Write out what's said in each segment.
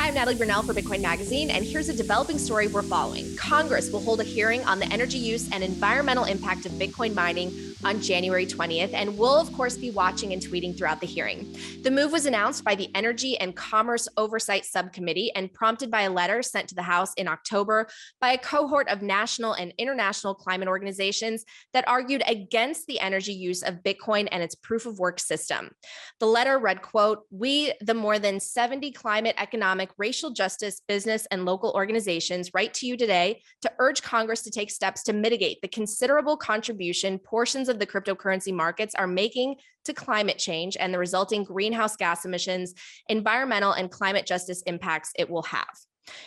Hi, I'm Natalie Brunell for Bitcoin Magazine, and here's a developing story we're following. Congress will hold a hearing on the energy use and environmental impact of Bitcoin mining on January 20th, and we'll, of course, be watching and tweeting throughout the hearing. The move was announced by the Energy and Commerce Oversight Subcommittee and prompted by a letter sent to the House in October by a cohort of national and international climate organizations that argued against the energy use of Bitcoin and its proof of work system. The letter read, quote, "We, the more than 70 climate, economic, racial justice, business, and local organizations write to you today to urge Congress to take steps to mitigate the considerable contribution portions of the cryptocurrency markets are making to climate change and the resulting greenhouse gas emissions, environmental and climate justice impacts it will have."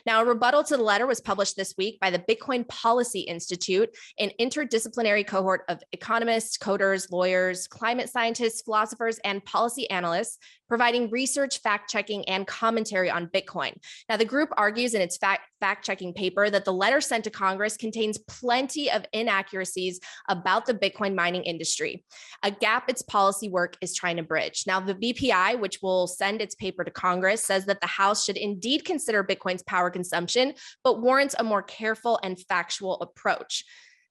Now, a rebuttal to the letter was published this week by the Bitcoin Policy Institute, an interdisciplinary cohort of economists, coders, lawyers, climate scientists, philosophers, and policy analysts, providing research, fact-checking, and commentary on Bitcoin. Now, the group argues in its fact-checking paper that the letter sent to Congress contains plenty of inaccuracies about the Bitcoin mining industry, a gap its policy work is trying to bridge. Now, the BPI, which will send its paper to Congress, says that the House should indeed consider Bitcoin's power consumption, but warrants a more careful and factual approach.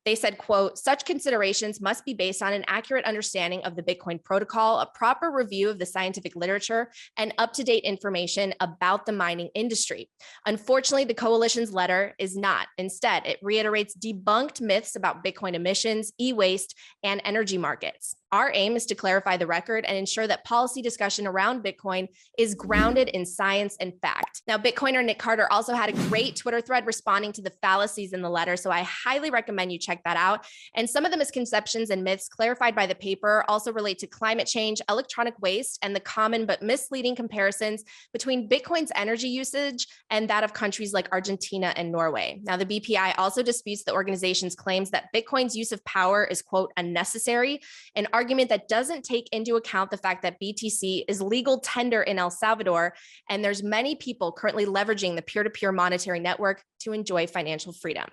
They said, quote, "Such considerations must be based on an accurate understanding of the Bitcoin protocol, a proper review of the scientific literature, and up-to-date information about the mining industry." Unfortunately, the coalition's letter is not. Instead, it reiterates debunked myths about Bitcoin emissions, e-waste, and energy markets. Our aim is to clarify the record and ensure that policy discussion around Bitcoin is grounded in science and fact. Now, Bitcoiner Nick Carter also had a great Twitter thread responding to the fallacies in the letter, so I highly recommend you check that out. And some of the misconceptions and myths clarified by the paper also relate to climate change, electronic waste, and the common but misleading comparisons between Bitcoin's energy usage and that of countries like Argentina and Norway. Now, the BPI also disputes the organization's claims that Bitcoin's use of power is, quote, "unnecessary," an argument that doesn't take into account the fact that BTC is legal tender in El Salvador, and there's many people currently leveraging the peer-to-peer monetary network to enjoy financial freedom.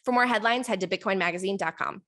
For more headlines, head to bitcoinmagazine.com.